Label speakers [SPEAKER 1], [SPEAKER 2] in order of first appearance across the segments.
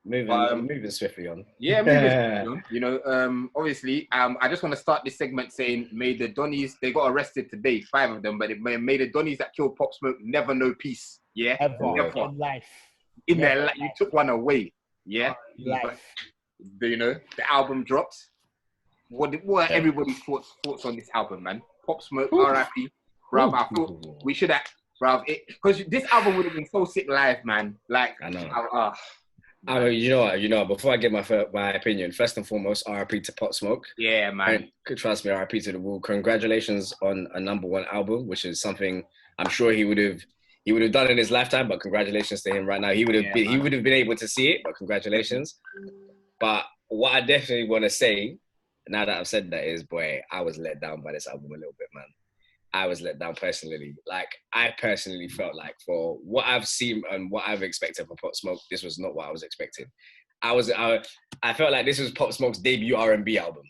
[SPEAKER 1] moving swiftly on.
[SPEAKER 2] Yeah, moving swiftly on. You know, obviously, I just want to start this segment saying, may the Donnies, they got arrested today, 5 of them, but may the Donnies that killed Pop Smoke never know peace. Yeah,
[SPEAKER 3] Ever in life.
[SPEAKER 2] In their life, you took one away. Yeah,
[SPEAKER 3] life.
[SPEAKER 2] But, you know, the album dropped. What are everybody's thoughts on this album, man? Pop Smoke, R.I.P. Bruv, I thought we should have, bruv, because this album would have been so sick live, man. Like,
[SPEAKER 1] I know. You know. Before I give my opinion, first and foremost, R.I.P. to Pop Smoke.
[SPEAKER 2] Yeah, man.
[SPEAKER 1] Trust me, R.I.P. to the Wall. Congratulations on a #1 album, which is something I'm sure he would have done in his lifetime. But congratulations to him right now. He would have been able to see it. But congratulations. But what I definitely want to say, now that I've said that, is, boy, I was let down by this album a little bit, man. I was let down personally. Like, I personally felt like for what I've seen and what I've expected from Pop Smoke, this was not what I was expecting. I felt like this was Pop Smoke's debut R&B album.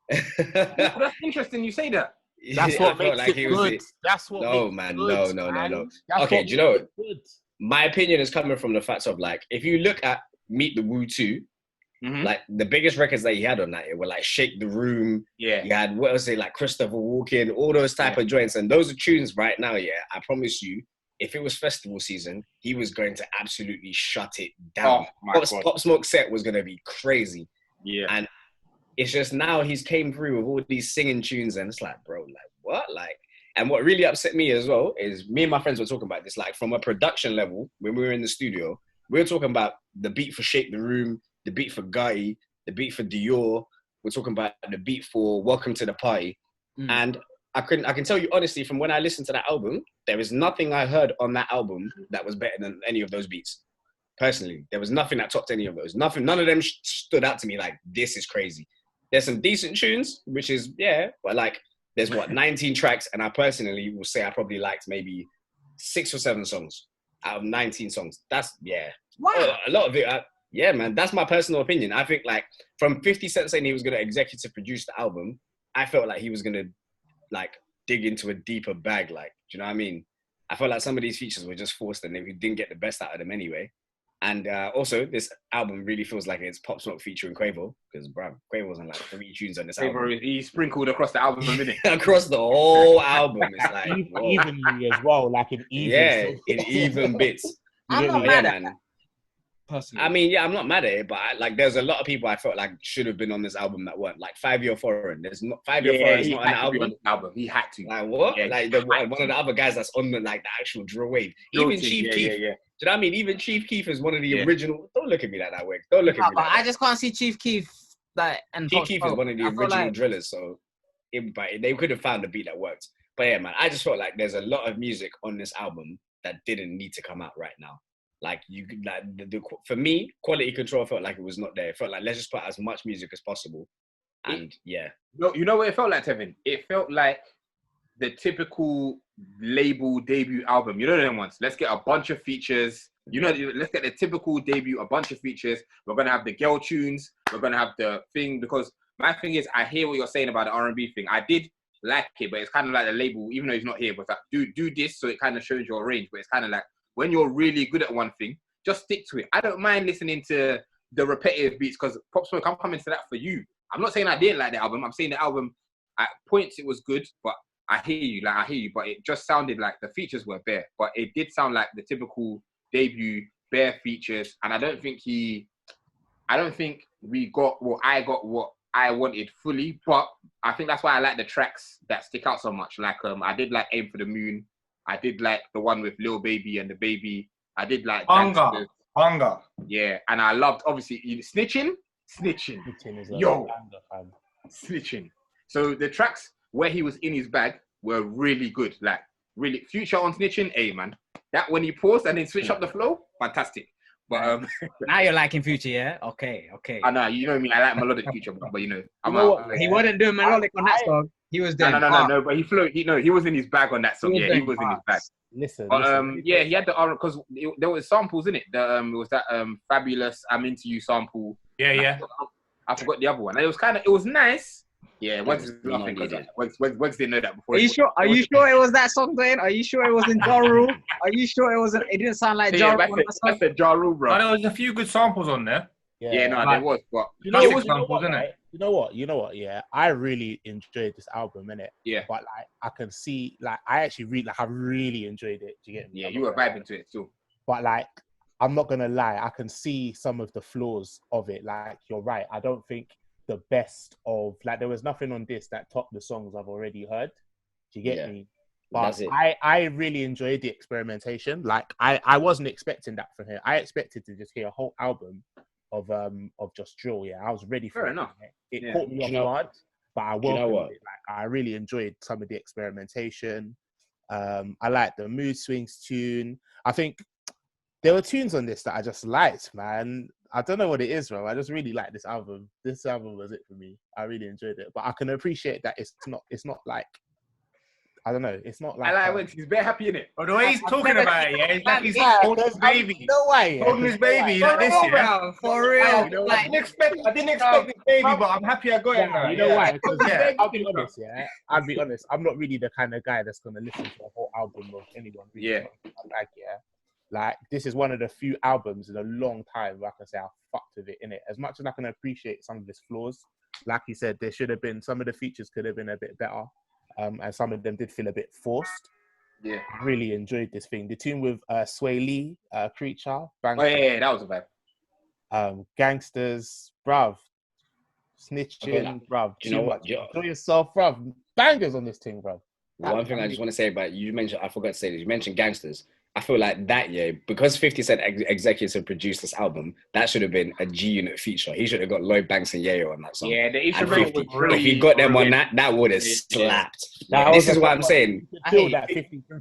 [SPEAKER 2] That's interesting you say that.
[SPEAKER 3] That's what makes it good. That's what
[SPEAKER 1] no, man. No. Okay, do you know what? My opinion is coming from the fact of, like, if you look at Meet the Woo 2, like, the biggest records that he had on that, it were like Shake the Room. Yeah. You had, what was it, like Christopher Walken, all those type of joints. And those are tunes right now, I promise you, if it was festival season, he was going to absolutely shut it down. Pop Smoke set was going to be crazy. Yeah. And it's just now he's came through with all these singing tunes, and it's like, bro, like, what? Like, and what really upset me as well is me and my friends were talking about this, like, from a production level, when we were in the studio, we were talking about the beat for Shake the Room, the beat for Gotti, the beat for Dior. We're talking about the beat for Welcome to the Party. And I can tell you honestly, from when I listened to that album, there is nothing I heard on that album that was better than any of those beats. Personally, there was nothing that topped any of those. None of them stood out to me like, this is crazy. There's some decent tunes, which is, but like, there's 19 tracks, and I personally will say I probably liked maybe 6 or 7 songs out of 19 songs. That's, wow. A lot of it, yeah, man, that's my personal opinion. I think, like, from 50 Cent saying he was going to executive produce the album, I felt like he was going to, like, dig into a deeper bag, like, do you know what I mean? I felt like some of these features were just forced and they didn't get the best out of them anyway. And also, this album really feels like it's Pop Smoke featuring Quavo, because, bro, Quavo's on, like, 3 tunes on this album.
[SPEAKER 2] He sprinkled across the album a minute.
[SPEAKER 1] Across the whole album. It's like,
[SPEAKER 3] evenly as well, like in even.
[SPEAKER 1] Yeah, in even bits.
[SPEAKER 4] I'm not mad at that.
[SPEAKER 1] Personally. I mean, I'm not mad at it, but there's a lot of people I felt like should have been on this album that weren't. Like 5 Year Foreign. There's not 5 Year Foreign is not on the album.
[SPEAKER 2] He had to.
[SPEAKER 1] Like what? Yeah, like one of the other guys that's on the actual drill wave. Even Chief Keef. Do you know what I mean? Even Chief Keef is one of the original. Don't look at me that way. Don't look at me.
[SPEAKER 4] I just can't see Chief Keef and
[SPEAKER 1] Chief Keef is one of the original drillers, so they could have found a beat that worked. But yeah, man, I just felt like there's a lot of music on this album that didn't need to come out right now. Like, you could, like, for me, quality control felt like it was not there. It felt like, let's just put as much music as possible. And
[SPEAKER 2] you know what it felt like, Tevin? It felt like the typical label debut album. You know them ones. Let's get a bunch of features. Let's get the typical debut, a bunch of features. We're gonna have the girl tunes. We're gonna have the thing, because my thing is, I hear what you're saying about the R&B thing. I did like it, but it's kind of like the label, even though he's not here, but like, do this so it kind of shows your range. But it's kind of like, when you're really good at one thing, just stick to it. I don't mind listening to the repetitive beats, because Pop Smoke, I'm coming to that for you. I'm not saying I didn't like the album. I'm saying the album, at points it was good, but I hear you, but it just sounded like the features were bare. But it did sound like the typical debut, bare features. And I don't think we got what I wanted fully, but I think that's why I like the tracks that stick out so much. Like, I did like Aim for the Moon. I did like the one with Lil Baby and the Baby. I did like
[SPEAKER 5] Hunger.
[SPEAKER 2] Yeah, and I loved, obviously, Snitching. Yo, Snitching. So the tracks where he was in his bag were really good. Like, really, Future on Snitching, man. That when he paused and then switched up the flow, fantastic. But
[SPEAKER 4] now you're liking Future, yeah? Okay.
[SPEAKER 2] I know, you know me. I like melodic Future, but
[SPEAKER 4] he wasn't doing melodic on that song. He was doing
[SPEAKER 2] no. But he was in his bag on that song. He was in his bag.
[SPEAKER 3] Listen.
[SPEAKER 2] He had the because there was samples in it. It was that Fabulous I'm Into You sample.
[SPEAKER 5] Yeah.
[SPEAKER 2] I forgot the other one. And it was nice. Yeah, Wegz is laughing because Wegz didn't know that before.
[SPEAKER 4] Are you sure? Are you sure it was that song, Dwain? Are you sure it wasn't Ja Rule? Are you sure it wasn't? It didn't sound like Ja Rule.
[SPEAKER 2] That's a Ja Rule, bro.
[SPEAKER 5] There was a few good samples on there.
[SPEAKER 2] Yeah, no, there was, but
[SPEAKER 3] you know what? Yeah, I really enjoyed this album, innit?
[SPEAKER 2] Yeah.
[SPEAKER 3] But like, I can see, like, I really enjoyed it. Do you get me?
[SPEAKER 2] Yeah, you were vibing to it too.
[SPEAKER 3] But like, I'm not gonna lie, I can see some of the flaws of it. Like, you're right. I don't think the best of, like, there was nothing on this that topped the songs I've already heard. Do you get me? But I really enjoyed the experimentation. Like, I wasn't expecting that from her. I expected to just hear a whole album of just drill. Yeah, I was ready for
[SPEAKER 2] Fair
[SPEAKER 3] it.
[SPEAKER 2] enough.
[SPEAKER 3] It caught me off guard, but I welcomed it. Like, I really enjoyed some of the experimentation. I liked the Mood Swings tune. I think there were tunes on this that I just liked, man. I don't know what it is, bro. I just really like this album. This album was it for me. I really enjoyed it, but I can appreciate that it's not like, I don't know. It's not like.
[SPEAKER 2] I like Wegz. He's very happy in it.
[SPEAKER 5] But the way he's talking about it, he's like he's holding his baby.
[SPEAKER 3] No way.
[SPEAKER 5] Holding his baby like this, yeah.
[SPEAKER 4] For real.
[SPEAKER 5] You know, I didn't expect this baby, but I'm happy I got it now.
[SPEAKER 3] You know why? Because I'll be honest, yeah. I'll be honest. I'm not really the kind of guy that's gonna listen to a whole album of anyone. Really.
[SPEAKER 2] Yeah.
[SPEAKER 3] Like, this is one of the few albums in a long time where I can say I fucked with it, innit? As much as I can appreciate some of its flaws, like you said, there should have been, some of the features could have been a bit better. And some of them did feel a bit forced.
[SPEAKER 2] Yeah.
[SPEAKER 3] I really enjoyed this thing. The tune with Sway Lee, Creature.
[SPEAKER 2] Oh, yeah, that was a vibe.
[SPEAKER 3] Gangsters, bruv. Snitching, bruv. You know what? Enjoy yourself, bruv. Bangers on this thing, bruv.
[SPEAKER 1] One thing I just want to say about, you mentioned, I forgot to say this, you mentioned Gangsters. I feel like that year, because 50 Cent executive produced this album, that should have been a G-Unit feature. He should have got Lloyd Banks and Yayo on that song.
[SPEAKER 2] Yeah, the East
[SPEAKER 1] if he got them on that would have slapped. Yeah. This is what I'm saying.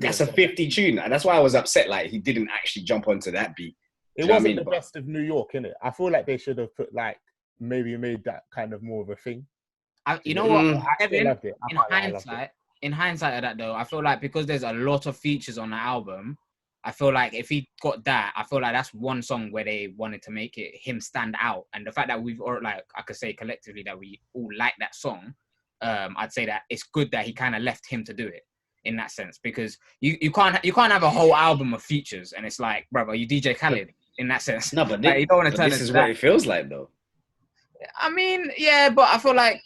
[SPEAKER 1] That's a 50 tune, and that's why I was upset. Like, he didn't actually jump onto that beat.
[SPEAKER 3] It wasn't the best of New York, innit? I feel like they should have put, like, maybe made that kind of more of a thing.
[SPEAKER 4] You know what, Tevin, in hindsight of that though, I feel like because there's a lot of features on the album, I feel like if he got that, I feel like that's one song where they wanted to make him stand out. And the fact that we've all, like, I could say collectively that we all like that song, I'd say that it's good that he kind of left him to do it in that sense, because you can't have a whole album of features and it's like, brother, you DJ Khaled in that sense.
[SPEAKER 1] No, but
[SPEAKER 4] like, you don't want to turn
[SPEAKER 1] this is what it feels like though.
[SPEAKER 4] I mean, yeah, but I feel like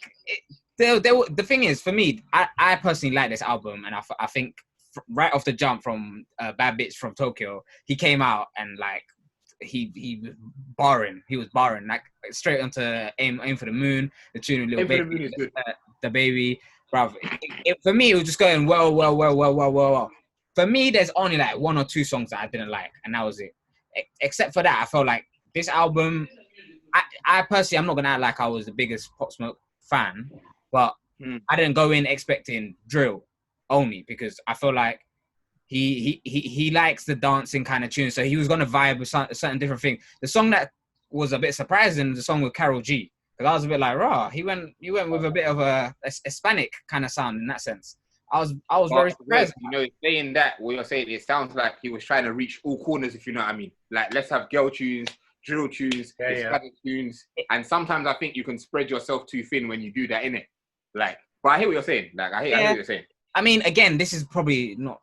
[SPEAKER 4] the thing is, for me, I personally like this album, and I think right off the jump from Bad Bitch from Tokyo, he came out and like he was barring. He was barring, like straight onto Aim for the Moon, the tune with Little Baby, the baby, bruv. For me, it was just going well. For me, there's only like one or two songs that I didn't like, and that was it. Except for that, I felt like this album, I personally, I'm not gonna act like I was the biggest Pop Smoke fan, but I didn't go in expecting drill only, because I feel like he likes the dancing kind of tune, so he was gonna vibe with a certain different thing. The song that was a bit surprising, the song with Karol G, because I was a bit like, raw. He went with a bit of a Hispanic kind of sound in that sense. I was very surprised.
[SPEAKER 2] You know, saying that, what you're saying, it sounds like he was trying to reach all corners, if you know what I mean. Like, let's have girl tunes, drill tunes, Hispanic tunes, and sometimes I think you can spread yourself too thin when you do that, innit? Like, but I hear what you're saying. Like, I hear what you're saying.
[SPEAKER 4] I mean, again, this is probably not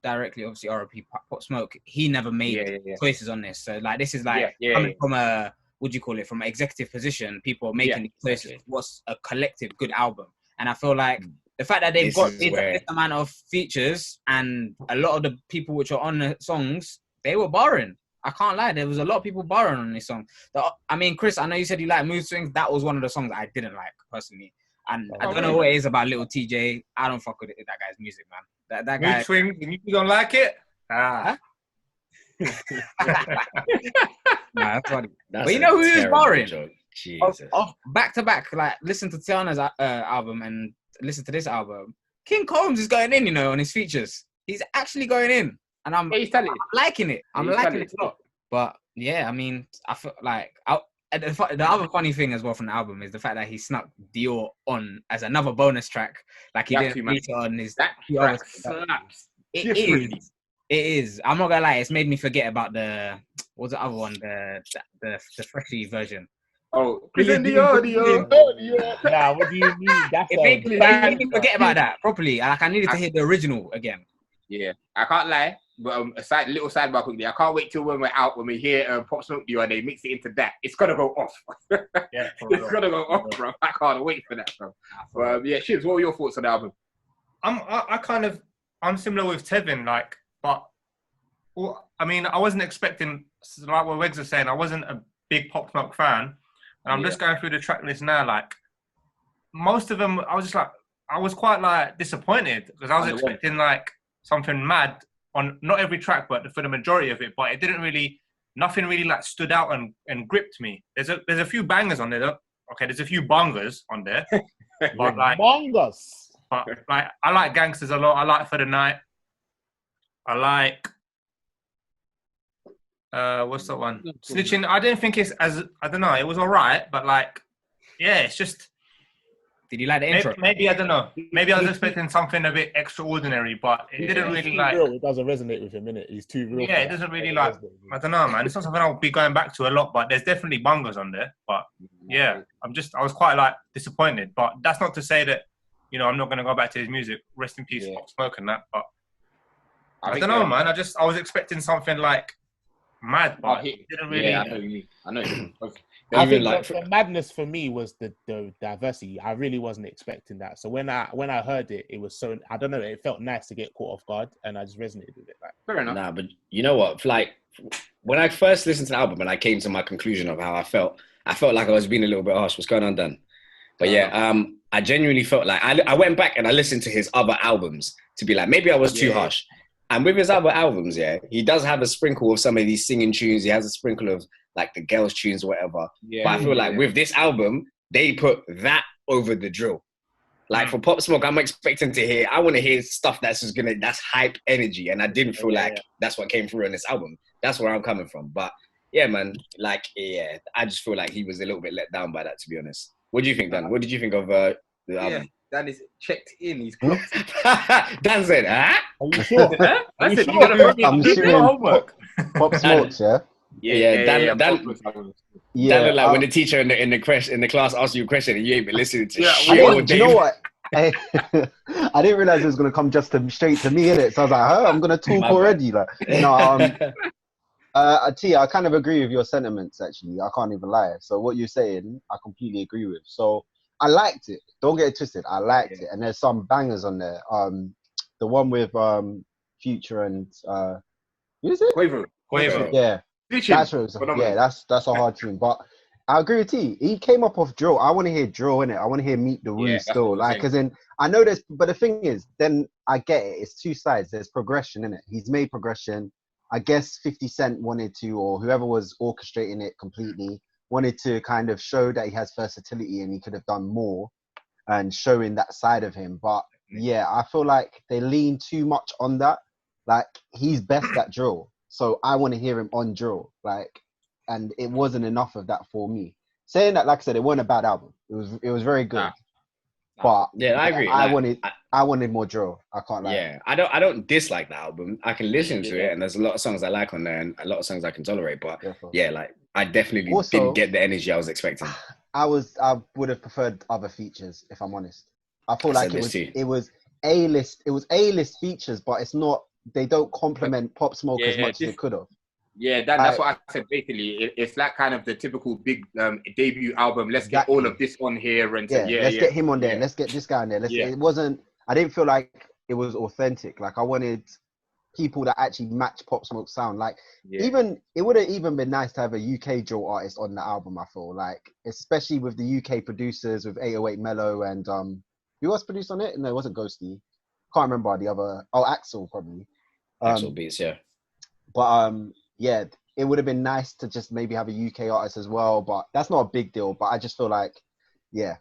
[SPEAKER 4] directly, obviously, RP Pop Smoke. He never made choices on this. So, like, this is like coming from a, what do you call it, from an executive position, people making these choices. What's a collective good album? And I feel like the fact that they've got this amount of features and a lot of the people which are on the songs, they were barring. I can't lie. There was a lot of people barring on this song. I mean, Chris, I know you said you like Mood Swings. That was one of the songs that I didn't like, personally. And I don't know what it is about Little TJ. I don't fuck with that guy's music, man. That guy.
[SPEAKER 5] Mood Swings, and you don't like it? Huh?
[SPEAKER 4] Nah, that's funny. But you know who is barring?
[SPEAKER 1] Jesus.
[SPEAKER 4] Back to back, like, listen to Tiana's album and listen to this album. King Combs is going in, you know, on his features. He's actually going in, and I'm liking it. I'm liking it a lot. But yeah, I mean, I feel like the other funny thing as well from the album is the fact that he snuck Dior on as another bonus track, like he didn't feature on his.
[SPEAKER 2] That track slaps.
[SPEAKER 4] It is. I'm not gonna lie. It's made me forget about what's the other one? The Freshie version.
[SPEAKER 2] Oh,
[SPEAKER 3] Dior. Nah, what do you mean?
[SPEAKER 4] It made me forget about that properly. Like, I needed to hear the original again.
[SPEAKER 2] Yeah, I can't lie. a little sidebar quickly. I can't wait till when we're out, when we hear Pop Smoke you and they mix it into that. It's gonna go off.
[SPEAKER 5] Yeah,
[SPEAKER 2] it's gonna go off, bro. I can't wait for that, bro. Yeah, Shibs, what were your thoughts on the album?
[SPEAKER 5] I'm similar with Tevin, like, but I mean, I wasn't expecting, like what Wegz was saying, I wasn't a big Pop Smoke fan, and I'm just going through the track list now. Like, most of them, I was quite like disappointed because I was expecting like something mad on not every track, but for the majority of it. But it didn't really, nothing really like stood out and gripped me. There's a few bangers on there. Okay, there's a few bangers on there, but like
[SPEAKER 3] bangers.
[SPEAKER 5] But like, I like Gangsters a lot. I like For the Night. I like what's that one? Snitching. I didn't think it's as, I don't know. It was alright, but like, yeah, it's just.
[SPEAKER 4] Did you like the intro?
[SPEAKER 5] Maybe I don't know. Maybe I was expecting something a bit extraordinary, but it didn't really like.
[SPEAKER 3] Real. It doesn't resonate with him, innit? He's too real.
[SPEAKER 5] Yeah, it doesn't really like. I don't know, man. It's not something I'll be going back to a lot, but there's definitely bangers on there. But yeah, I was quite like disappointed. But that's not to say that, you know, I'm not gonna go back to his music. Rest in peace, Pop Smoke and that. But I don't know, man. I was expecting something like mad, but it didn't really.
[SPEAKER 2] Yeah, I know.
[SPEAKER 3] I think the madness for me was the diversity. I really wasn't expecting that. So when I heard it, it was so, I don't know, it felt nice to get caught off guard, and I just resonated with it. Like,
[SPEAKER 2] fair enough.
[SPEAKER 1] Nah, but you know what? Like, when I first listened to the album and I came to my conclusion of how I felt like I was being a little bit harsh. What's going on, Dan? But yeah, I genuinely felt like I went back and I listened to his other albums to be like, maybe I was too harsh. And with his other albums, he does have a sprinkle of some of these singing tunes. He has a sprinkle of like the girls' tunes or whatever. Yeah, but I feel like with this album, they put that over the drill. Like for Pop Smoke, I'm expecting to hear, I want to hear stuff that's hype energy. And I didn't feel like that's what came through on this album. That's where I'm coming from. But yeah, man, like, yeah, I just feel like he was a little bit let down by that, to be honest. What do you think, Dan? What did you think of the album?
[SPEAKER 2] Dan is checked in. He's clocked.
[SPEAKER 1] Dan said, huh?
[SPEAKER 3] Are you sure?
[SPEAKER 2] I said, you gotta
[SPEAKER 6] I'm assuming Pop Smokes, yeah?
[SPEAKER 1] Dan looked like when the teacher in the class asks you a question and you ain't been listening to shit.
[SPEAKER 6] Do you know what? I didn't realize it was gonna come straight to me, innit? So I was like, I'm gonna talk already. Like, no, T, I kind of agree with your sentiments. Actually, I can't even lie. So what you're saying, I completely agree with. So I liked it. Don't get it twisted. I liked it, and there's some bangers on there. The one with Future and who is it?
[SPEAKER 2] Quavo.
[SPEAKER 6] Yeah. That's a hard tune, but I agree with T. He came up off drill. I want to hear drill in it. I want to hear Meet the Woo still. Like, as in, I know there's, but the thing is, then I get it. It's two sides. There's progression in it. He's made progression. I guess 50 Cent wanted to, or whoever was orchestrating it completely, wanted to kind of show that he has versatility and he could have done more and showing that side of him. But yeah, I feel like they lean too much on that. Like, he's best at drill. So I want to hear him on drill, like, and it wasn't enough of that for me. Saying that, like I said, it wasn't a bad album. It was very good. But
[SPEAKER 1] yeah, I agree.
[SPEAKER 6] I wanted more drill. I can't lie.
[SPEAKER 1] Yeah, I don't dislike the album. I can listen to it, and there's a lot of songs I like on there, and a lot of songs I can tolerate. But yeah, like I definitely didn't get the energy I was expecting.
[SPEAKER 6] I would have preferred other features, if I'm honest. I feel like it was A-list. It was A-list features, but it's not. They don't complement Pop Smoke as much as they could have.
[SPEAKER 2] Yeah, that's what I said. Basically, it's like kind of the typical big debut album. Let's get all of this on here, and let's get him on there. Let's get this guy on there. It wasn't. I didn't feel like it was authentic. Like, I wanted people that actually match Pop Smoke's sound. Like, even it would have even been nice to have a UK drill artist on the album. I feel like, especially with the UK producers with 808 Mellow and who else produced on it? No, it wasn't Ghosty. Can't remember the other. Oh, Axel probably.
[SPEAKER 1] Axel Beats, yeah.
[SPEAKER 6] But yeah, it would have been nice to just maybe have a UK artist as well, but that's not a big deal. But I just feel like,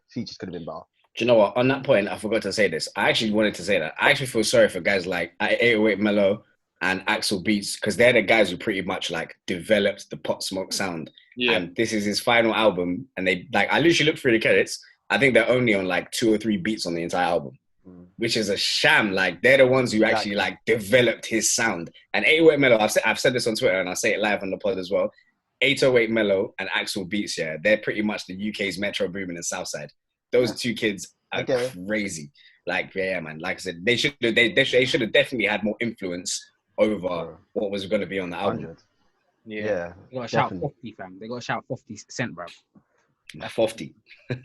[SPEAKER 6] features could have been better.
[SPEAKER 1] Do you know what? On that point, I forgot to say this. I actually wanted to say that. I actually feel sorry for guys like 808 Mellow and Axel Beats, because they're the guys who pretty much like developed the Pop Smoke sound. Yeah. And this is his final album. And they like, I literally looked through the credits. I think they're only on like 2 or 3 beats on the entire album. Which is a sham. Like, they're the ones who actually like developed his sound. And 808 Mellow, I've said this on Twitter and I say it live on the pod as well. 808 Mellow and Axel Beats, they're pretty much the UK's Metro Boomin and Southside. Those two kids are crazy. Like, yeah, man. Like I said, they should have definitely had more influence over what was going to be on the album.
[SPEAKER 6] 100.
[SPEAKER 4] Yeah. They got to shout 50, fam. They got to shout 50 Cent, bro.
[SPEAKER 1] 50.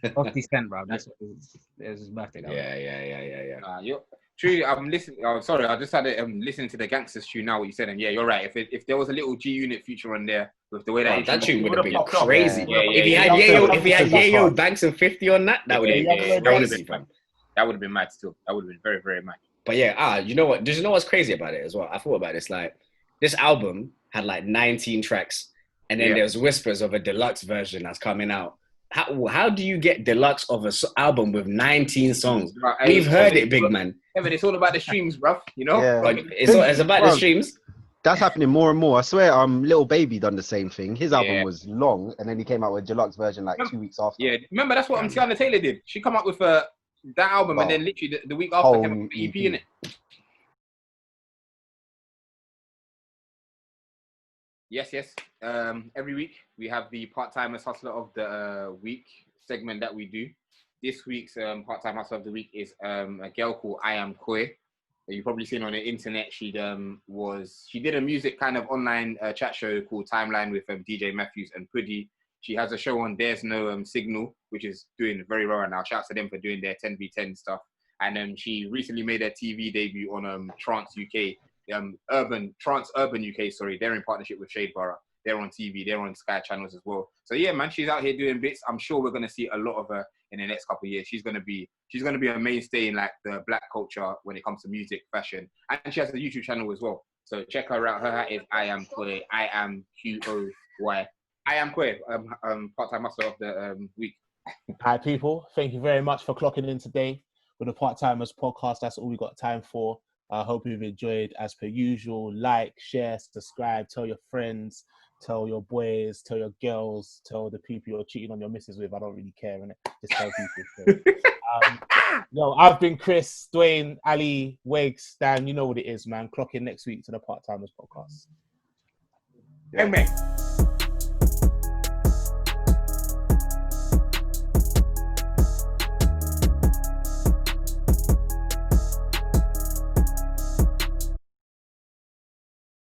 [SPEAKER 4] 50 Cent, bro. That's what it was his birthday.
[SPEAKER 1] Yeah.
[SPEAKER 2] True, I'm listening. Oh, sorry, I just had to listening to the Gangsters tune now. What you said, and yeah, you're right. If there was a little G Unit feature on there with the way that
[SPEAKER 1] tune would have been crazy.
[SPEAKER 2] Yeah.
[SPEAKER 1] If he had Yayo, Banks, and 50 on that, that would have been crazy, fam.
[SPEAKER 2] That would have been mad still. That would have been very, very mad.
[SPEAKER 1] But yeah, you know what? Did you know what's crazy about it as well? I thought about this. Like, this album had like 19 tracks, and then there's whispers of a deluxe version that's coming out. How do you get deluxe of an album with 19 songs? We've heard it, big man.
[SPEAKER 2] Evan, it's all about the streams, bruv. You know?
[SPEAKER 6] Yeah.
[SPEAKER 1] It's about the streams.
[SPEAKER 6] That's happening more and more. I swear, Lil Baby done the same thing. His album was long, and then he came out with a deluxe version like 2 weeks after.
[SPEAKER 2] Yeah, remember that's what Tiana Taylor did. She come up with that album, and then literally the week after came up with the EP in it. Yes. Every week we have the part-timers hustler of the week segment that we do. This week's part-time hustler of the week is a girl called Iamqoy. You've probably seen on the internet. She did a music kind of online chat show called Timeline with DJ Matthews and Puddy. She has a show on There's No Signal, which is doing very well right now. Shouts to them for doing their 10v10 stuff. And she recently made her TV debut on Trance UK. Trance Urban UK, sorry, they're in partnership with Shadeborough. They're on TV, they're on Sky channels as well. So yeah, man, she's out here doing bits. I'm sure we're gonna see a lot of her in the next couple of years. She's gonna be a mainstay in like the black culture when it comes to music, fashion, and she has a YouTube channel as well. So check her out. Her hat is Iamqoy, Iamqoy. Iamqoy, part-time master of the week.
[SPEAKER 3] Hi, people. Thank you very much for clocking in today with the Part-Timers podcast. That's all we got time for. I hope you've enjoyed as per usual. Like, share, subscribe, tell your friends, tell your boys, tell your girls, tell the people you're cheating on your missus with. I don't really care, innit? Just tell people. I've been Chris, Dwain, Ali, Wegz, Dan. You know what it is, man. Clock in next week to the Part-Timers podcast.
[SPEAKER 2] Amen.